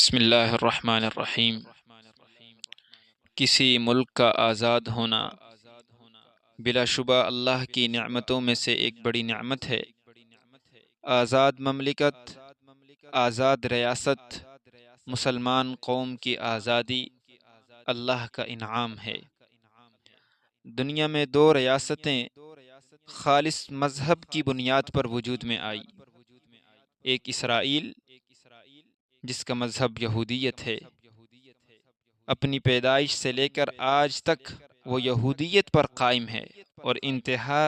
بسم اللہ الرحمن الرحیم۔ کسی ملک کا آزاد ہونا بلا شبہ اللہ کی نعمتوں میں سے ایک بڑی نعمت ہے۔ آزاد مملکت، آزاد ریاست، مسلمان قوم کی آزادی اللہ کا انعام ہے۔ دنیا میں دو ریاستیں خالص مذہب کی بنیاد پر وجود میں آئی۔ ایک اسرائیل، جس کا مذہب یہودیت ہے، اپنی پیدائش سے لے کر آج تک وہ یہودیت پر قائم ہے، اور انتہا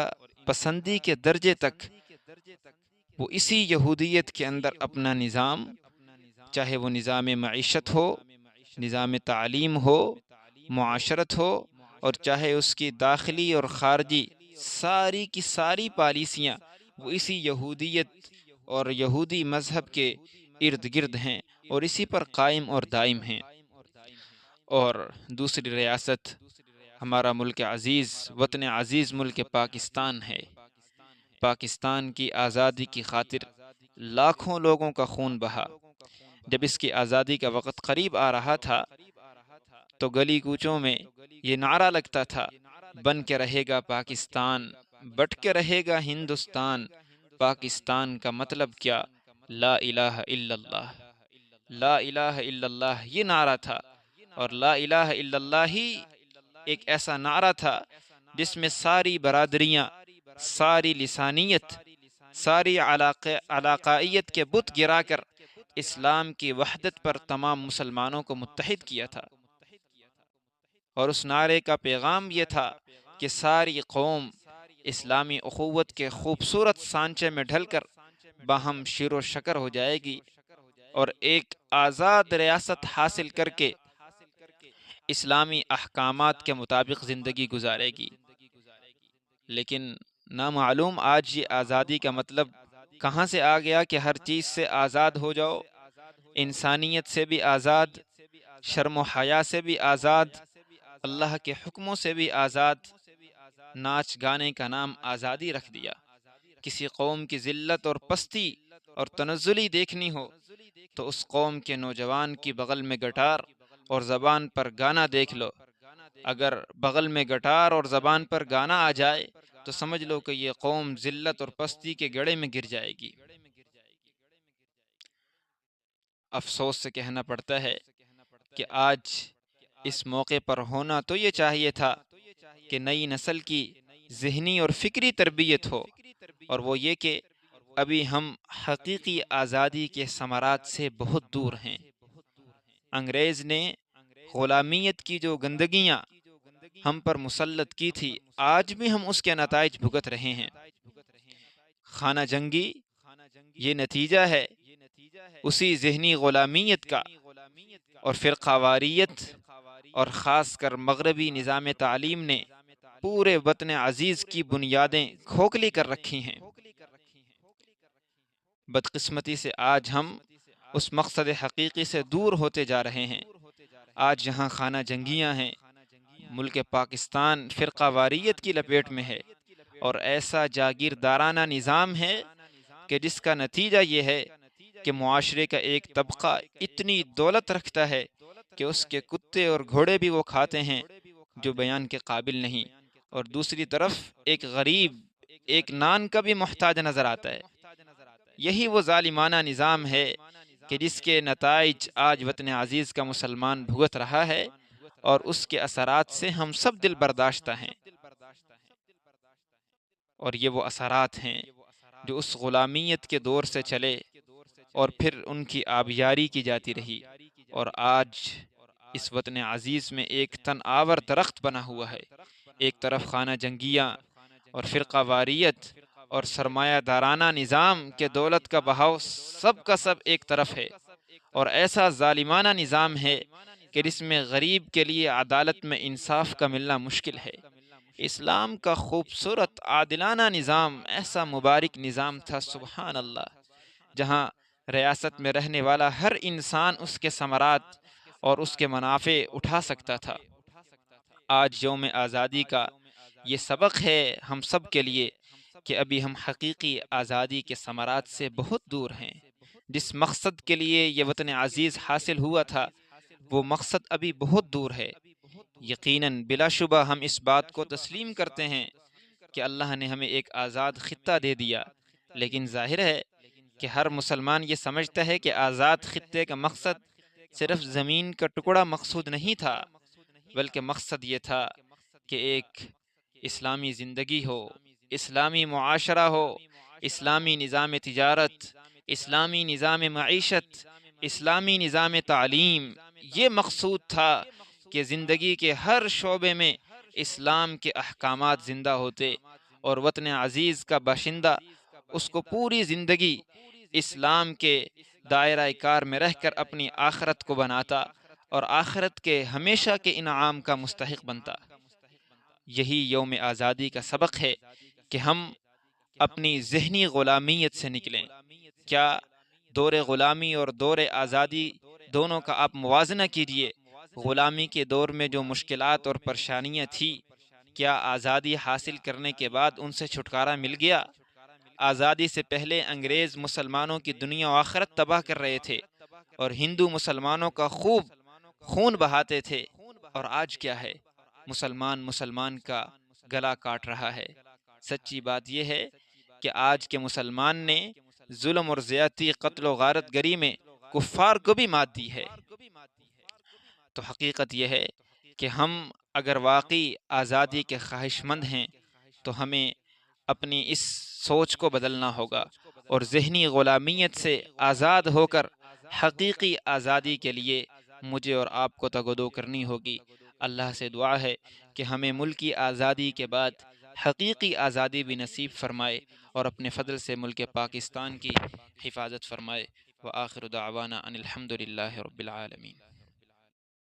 پسندی کے درجے تک وہ اسی یہودیت کے اندر اپنا نظام، چاہے وہ نظام معیشت ہو، نظام تعلیم ہو، معاشرت ہو، اور چاہے اس کی داخلی اور خارجی ساری کی ساری پالیسیاں، وہ اسی یہودیت اور یہودی مذہب کے ارد گرد ہیں اور اسی پر قائم اور دائم ہیں۔ اور دوسری ریاست ہمارا ملک عزیز، وطن عزیز ملک پاکستان ہے۔ پاکستان کی آزادی کی خاطر لاکھوں لوگوں کا خون بہا۔ جب اس کی آزادی کا وقت قریب آ رہا تھا تو گلی کوچوں میں یہ نعرہ لگتا تھا، بن کے رہے گا پاکستان، بٹ کے رہے گا ہندوستان۔ پاکستان کا مطلب کیا؟ لا الہ الا اللہ۔ لا الہ الا اللہ یہ نعرہ تھا، اور لا الہ الا اللہ ہی ایک ایسا نعرہ تھا جس میں ساری برادریاں، ساری لسانیت، ساری علاقائیت کے بت گرا کر اسلام کی وحدت پر تمام مسلمانوں کو متحد کیا تھا۔ اور اس نعرے کا پیغام یہ تھا کہ ساری قوم اسلامی اخوت کے خوبصورت سانچے میں ڈھل کر باہم شیر و شکر ہو جائے گی، اور ایک آزاد ریاست حاصل کر کے اسلامی احکامات کے مطابق زندگی گزارے گی۔ لیکن نامعلوم آج یہ آزادی کا مطلب کہاں سے آ گیا کہ ہر چیز سے آزاد ہو جاؤ، انسانیت سے بھی آزاد، شرم و حیا سے بھی آزاد، اللہ کے حکموں سے بھی آزاد۔ ناچ گانے کا نام آزادی رکھ دیا۔ کسی قوم کی ذلت اور پستی اور تنزلی دیکھنی ہو تو اس قوم کے نوجوان کی بغل میں گٹار اور زبان پر گانا دیکھ لو۔ اگر بغل میں گٹار اور زبان پر گانا آ جائے تو سمجھ لو کہ یہ قوم ذلت اور پستی کے گڑھے میں گر جائے گی۔ افسوس سے کہنا پڑتا ہے کہ آج اس موقع پر ہونا تو یہ چاہیے تھا کہ نئی نسل کی ذہنی اور فکری تربیت ہو، اور وہ یہ کہ ابھی ہم حقیقی آزادی کے ثمرات سے بہت دور ہیں۔ انگریز نے غلامیت کی جو گندگیاں ہم پر مسلط کی تھی، آج بھی ہم اس کے نتائج بھگت رہے ہیں۔ خانہ جنگی یہ نتیجہ ہے اسی ذہنی غلامیت کا، اور فرقہ واریت اور خاص کر مغربی نظام تعلیم نے پورے وطن عزیز کی بنیادیں کھوکھلی کر رکھی ہیں۔ بدقسمتی سے آج ہم اس مقصد حقیقی سے دور ہوتے جا رہے ہیں۔ آج جہاں خانہ جنگیاں ہیں، ملک پاکستان فرقہ واریت کی لپیٹ میں ہے، اور ایسا جاگیردارانہ نظام ہے کہ جس کا نتیجہ یہ ہے کہ معاشرے کا ایک طبقہ اتنی دولت رکھتا ہے کہ اس کے کتے اور گھوڑے بھی وہ کھاتے ہیں، جو بیان کے قابل نہیں، اور دوسری طرف ایک غریب ایک نان کا بھی محتاج نظر آتا ہے۔ یہی وہ ظالمانہ نظام ہے کہ جس کے نتائج آج وطن عزیز کا مسلمان بھگت رہا ہے، اور اس کے اثرات سے ہم سب دل برداشتہ ہیں۔ اور یہ وہ اثرات ہیں جو اس غلامیت کے دور سے چلے اور پھر ان کی آبیاری کی جاتی رہی، اور آج اس وطن عزیز میں ایک تن آور درخت بنا ہوا ہے۔ ایک طرف خانہ جنگیاں اور فرقہ واریت اور سرمایہ دارانہ نظام کے دولت کا بہاؤ سب کا سب ایک طرف ہے، اور ایسا ظالمانہ نظام ہے کہ جس میں غریب کے لیے عدالت میں انصاف کا ملنا مشکل ہے۔ اسلام کا خوبصورت عادلانہ نظام ایسا مبارک نظام تھا، سبحان اللہ، جہاں ریاست میں رہنے والا ہر انسان اس کے ثمرات اور اس کے منافع اٹھا سکتا تھا۔ آج یوم آزادی کا یہ سبق ہے ہم سب کے لیے کہ ابھی ہم حقیقی آزادی کے ثمرات سے بہت دور ہیں۔ جس مقصد کے لیے یہ وطن عزیز حاصل ہوا تھا وہ مقصد ابھی بہت دور ہے۔ یقیناً بلا شبہ ہم اس بات کو تسلیم کرتے ہیں کہ اللہ نے ہمیں ایک آزاد خطہ دے دیا، لیکن ظاہر ہے کہ ہر مسلمان یہ سمجھتا ہے کہ آزاد خطے کا مقصد صرف زمین کا ٹکڑا مقصود نہیں تھا، بلکہ مقصد یہ تھا کہ ایک اسلامی زندگی ہو، اسلامی معاشرہ ہو، اسلامی نظام تجارت، اسلامی نظام معیشت، اسلامی نظام تعلیم۔ یہ مقصود تھا کہ زندگی کے ہر شعبے میں اسلام کے احکامات زندہ ہوتے اور وطن عزیز کا باشندہ اس کو پوری زندگی اسلام کے دائرہ کار میں رہ کر اپنی آخرت کو بناتا اور آخرت کے ہمیشہ کے انعام کا مستحق بنتا۔ یہی یوم آزادی کا سبق ہے کہ ہم اپنی ذہنی غلامیت سے نکلیں۔ کیا دور غلامی اور دور آزادی دونوں کا آپ موازنہ کیجئے۔ غلامی کے دور میں جو مشکلات اور پریشانیاں تھیں، کیا آزادی حاصل کرنے کے بعد ان سے چھٹکارا مل گیا؟ آزادی سے پہلے انگریز مسلمانوں کی دنیا و آخرت تباہ کر رہے تھے اور ہندو مسلمانوں کا خوب خون بہاتے تھے، اور آج کیا ہے؟ مسلمان کا گلا کاٹ رہا ہے۔ سچی بات یہ ہے کہ آج کے مسلمان نے ظلم اور زیادتی، قتل و غارت گری میں کفار کو بھی مات دی ہے۔ تو حقیقت یہ ہے کہ ہم اگر واقعی آزادی کے خواہش مند ہیں تو ہمیں اپنی اس سوچ کو بدلنا ہوگا اور ذہنی غلامیت سے آزاد ہو کر حقیقی آزادی کے لیے مجھے اور آپ کو تگودو کرنی ہوگی۔ اللہ سے دعا ہے کہ ہمیں ملکی آزادی کے بعد حقیقی آزادی بھی نصیب فرمائے اور اپنے فضل سے ملک پاکستان کی حفاظت فرمائے۔ وآخر دعوانا ان الحمد للہ رب العالمین۔